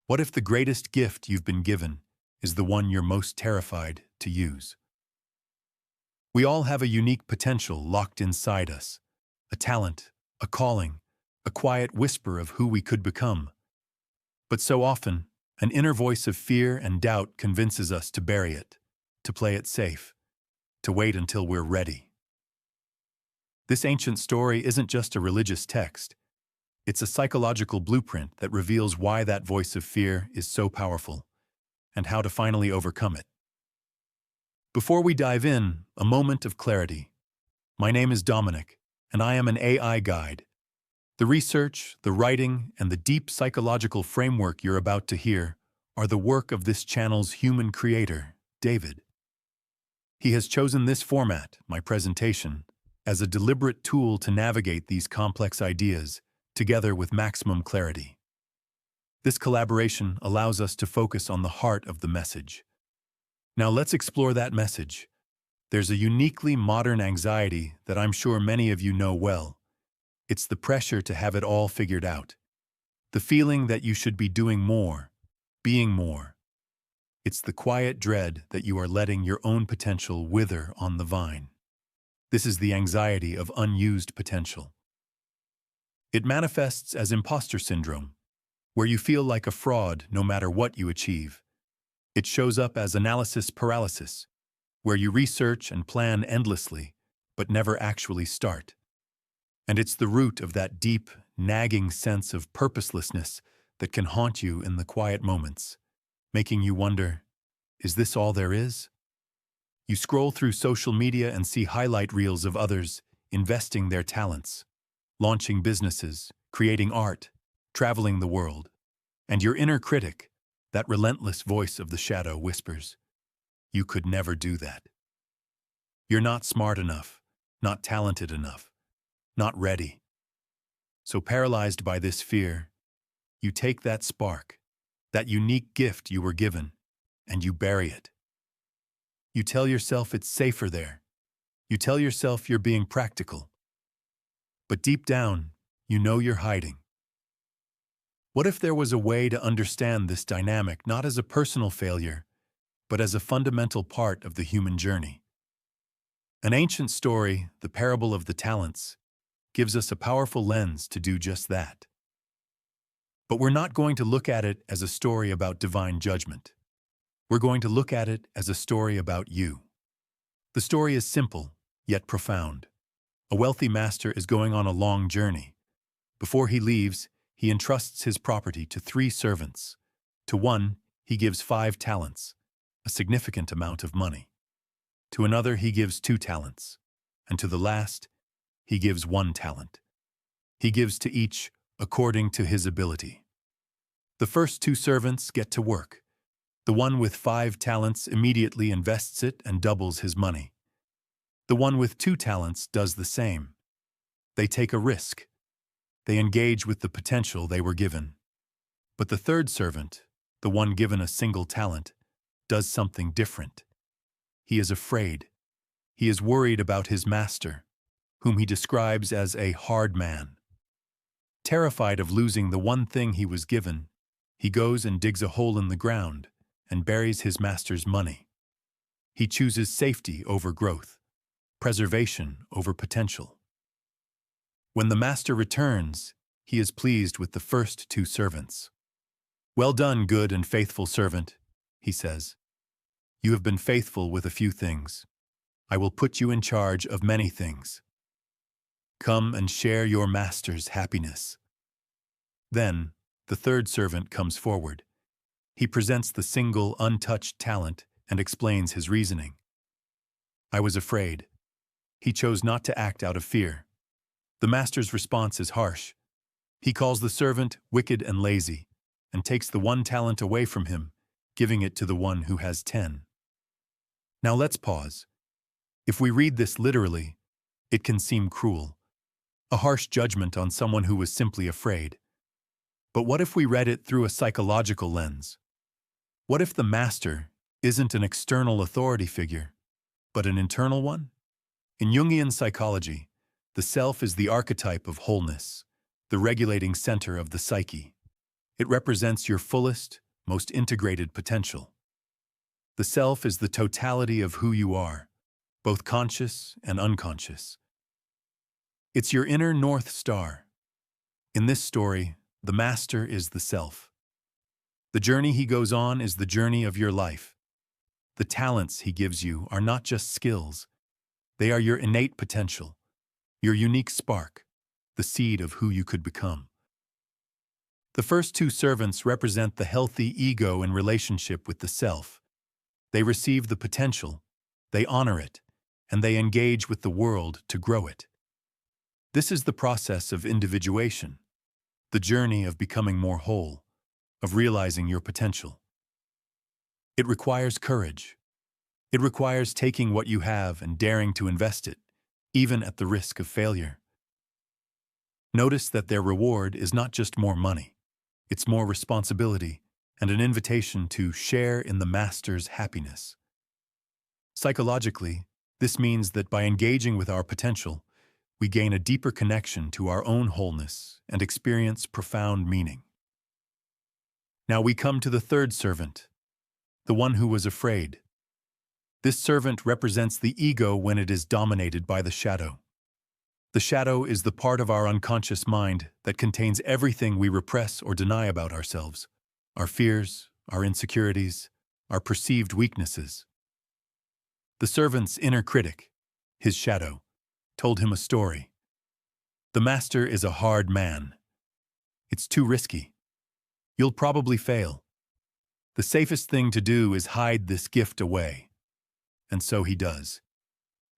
What if the greatest gift you've been given is the one you're most terrified to use? We all have a unique potential locked inside us, a talent, a calling, a quiet whisper of who we could become. But so often, an inner voice of fear and doubt convinces us to bury it, to play it safe, to wait until we're ready. This ancient story isn't just a religious text. It's a psychological blueprint that reveals why that voice of fear is so powerful and how to finally overcome it. Before we dive in, a moment of clarity. My name is Dominic, and I am an AI guide. The research, the writing, and the deep psychological framework you're about to hear are the work of this channel's human creator, David. He has chosen this format, my presentation, as a deliberate tool to navigate these complex ideas together with maximum clarity. This collaboration allows us to focus on the heart of the message. Now let's explore that message. There's a uniquely modern anxiety that I'm sure many of you know well. It's the pressure to have it all figured out. The feeling that you should be doing more, being more. It's the quiet dread that you are letting your own potential wither on the vine. This is the anxiety of unused potential. It manifests as imposter syndrome, where you feel like a fraud no matter what you achieve. It shows up as analysis paralysis, where you research and plan endlessly, but never actually start. And it's the root of that deep, nagging sense of purposelessness that can haunt you in the quiet moments, making you wonder, is this all there is? You scroll through social media and see highlight reels of others investing their talents, launching businesses, creating art, traveling the world. And your inner critic, that relentless voice of the shadow, whispers, you could never do that. You're not smart enough, not talented enough, not ready. So paralyzed by this fear, you take that spark, that unique gift you were given, and you bury it. You tell yourself it's safer there. You tell yourself you're being practical. But deep down, you know you're hiding. What if there was a way to understand this dynamic not as a personal failure, but as a fundamental part of the human journey? An ancient story, the parable of the talents, gives us a powerful lens to do just that. But we're not going to look at it as a story about divine judgment. We're going to look at it as a story about you. The story is simple, yet profound. A wealthy master is going on a long journey. Before he leaves, he entrusts his property to 3 servants. To one, he gives 5 talents, a significant amount of money. To another, he gives 2 talents. And to the last, he gives 1 talent. He gives to each according to his ability. The first 2 servants get to work. The one with 5 talents immediately invests it and doubles his money. The one with 2 talents does the same. They take a risk. They engage with the potential they were given. But the third servant, the one given a single talent, does something different. He is afraid. He is worried about his master, whom he describes as a hard man. Terrified of losing the one thing he was given, he goes and digs a hole in the ground and buries his master's money. He chooses safety over growth, preservation over potential. When the master returns, he is pleased with the first 2 servants. "Well done, good and faithful servant," he says. "You have been faithful with a few things. I will put you in charge of many things. Come and share your master's happiness." Then, the third servant comes forward. He presents the single, untouched talent and explains his reasoning. "I was afraid." He chose not to act out of fear. The master's response is harsh. He calls the servant wicked and lazy, and takes the 1 talent away from him, giving it to the one who has 10. Now let's pause. If we read this literally, it can seem cruel, a harsh judgment on someone who was simply afraid. But what if we read it through a psychological lens? What if the master isn't an external authority figure, but an internal one? In Jungian psychology, the self is the archetype of wholeness, the regulating center of the psyche. It represents your fullest, most integrated potential. The self is the totality of who you are, both conscious and unconscious. It's your inner North Star. In this story, the master is the self. The journey he goes on is the journey of your life. The talents he gives you are not just skills. They are your innate potential, your unique spark, the seed of who you could become. The first two servants represent the healthy ego in relationship with the self. They receive the potential, they honor it, and they engage with the world to grow it. This is the process of individuation, the journey of becoming more whole, of realizing your potential. It requires courage. It requires taking what you have and daring to invest it, even at the risk of failure. Notice that their reward is not just more money. It's more responsibility and an invitation to share in the master's happiness. Psychologically, this means that by engaging with our potential, we gain a deeper connection to our own wholeness and experience profound meaning. Now we come to the third servant, the one who was afraid. This servant represents the ego when it is dominated by the shadow. The shadow is the part of our unconscious mind that contains everything we repress or deny about ourselves, our fears, our insecurities, our perceived weaknesses. The servant's inner critic, his shadow, told him a story. The master is a hard man. It's too risky. You'll probably fail. The safest thing to do is hide this gift away. And so he does.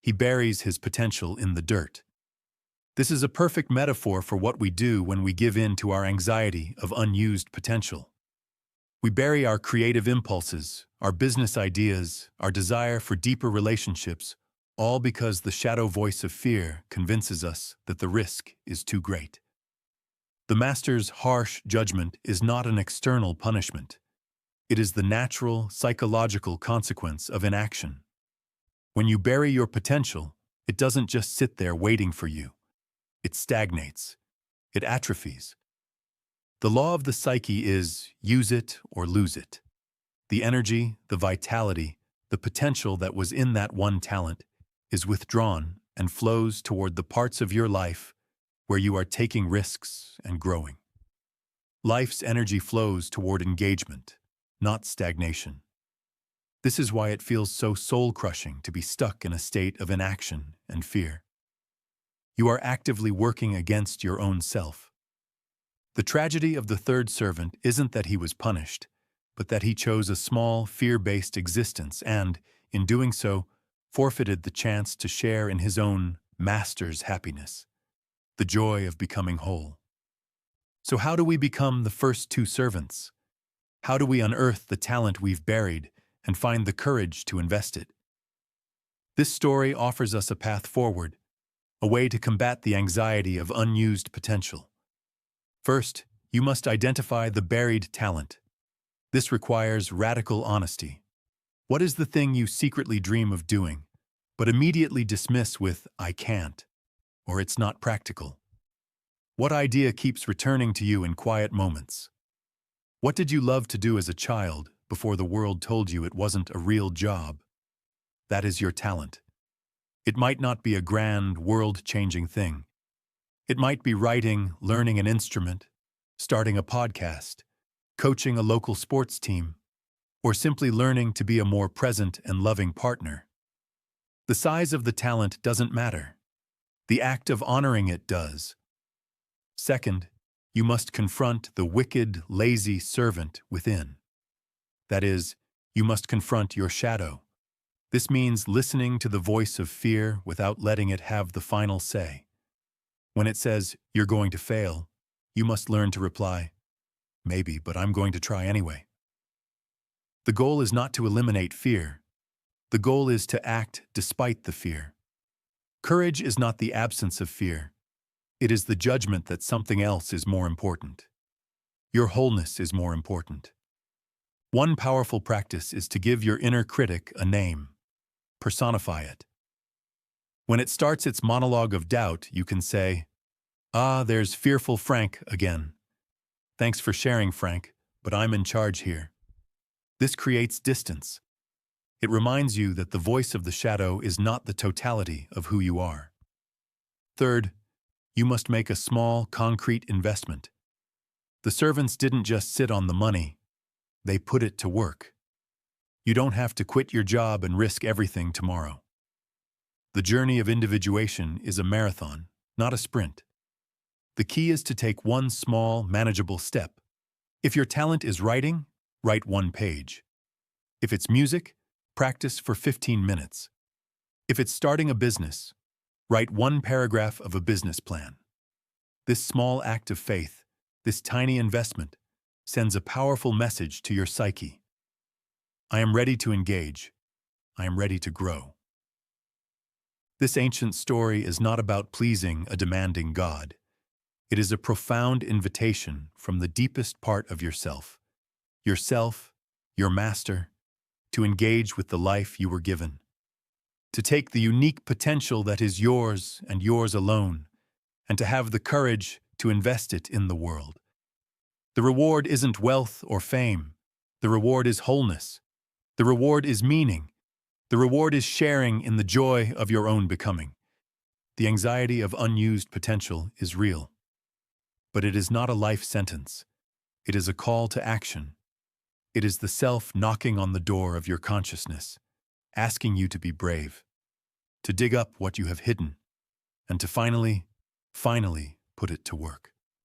He buries his potential in the dirt. This is a perfect metaphor for what we do when we give in to our anxiety of unused potential. We bury our creative impulses, our business ideas, our desire for deeper relationships, all because the shadow voice of fear convinces us that the risk is too great. The master's harsh judgment is not an external punishment. It is the natural, psychological consequence of inaction. When you bury your potential, it doesn't just sit there waiting for you. It stagnates. It atrophies. The law of the psyche is use it or lose it. The energy, the vitality, the potential that was in that one talent is withdrawn and flows toward the parts of your life where you are taking risks and growing. Life's energy flows toward engagement, not stagnation. This is why it feels so soul-crushing to be stuck in a state of inaction and fear. You are actively working against your own self. The tragedy of the third servant isn't that he was punished, but that he chose a small, fear-based existence and, in doing so, forfeited the chance to share in his own master's happiness, the joy of becoming whole. So how do we become the first two servants? How do we unearth the talent we've buried and find the courage to invest it? This story offers us a path forward, a way to combat the anxiety of unused potential. First, you must identify the buried talent. This requires radical honesty. What is the thing you secretly dream of doing, but immediately dismiss with, "I can't," or "it's not practical"? What idea keeps returning to you in quiet moments? What did you love to do as a child before the world told you it wasn't a real job? That is your talent. It might not be a grand, world-changing thing. It might be writing, learning an instrument, starting a podcast, coaching a local sports team, or simply learning to be a more present and loving partner. The size of the talent doesn't matter. The act of honoring it does. Second, you must confront the wicked, lazy servant within. That is, you must confront your shadow. This means listening to the voice of fear without letting it have the final say. When it says, "You're going to fail," you must learn to reply, "Maybe, but I'm going to try anyway." The goal is not to eliminate fear. The goal is to act despite the fear. Courage is not the absence of fear. It is the judgment that something else is more important. Your wholeness is more important. One powerful practice is to give your inner critic a name. Personify it. When it starts its monologue of doubt, you can say, "Ah, there's fearful Frank again." Thanks for sharing, Frank, but I'm in charge here. This creates distance. It reminds you that the voice of the shadow is not the totality of who you are. Third, you must make a small, concrete investment. The servants didn't just sit on the money, they put it to work. You don't have to quit your job and risk everything tomorrow. The journey of individuation is a marathon, not a sprint. The key is to take one small, manageable step. If your talent is writing, write 1 page. If it's music, practice for 15 minutes. If it's starting a business, write 1 paragraph of a business plan. This small act of faith, this tiny investment, sends a powerful message to your psyche. I am ready to engage. I am ready to grow. This ancient story is not about pleasing a demanding God. It is a profound invitation from the deepest part of yourself, your master, to engage with the life you were given, to take the unique potential that is yours and yours alone, and to have the courage to invest it in the world. The reward isn't wealth or fame. The reward is wholeness. The reward is meaning. The reward is sharing in the joy of your own becoming. The anxiety of unused potential is real. But it is not a life sentence. It is a call to action. It is the self knocking on the door of your consciousness, asking you to be brave, to dig up what you have hidden, and to finally put it to work.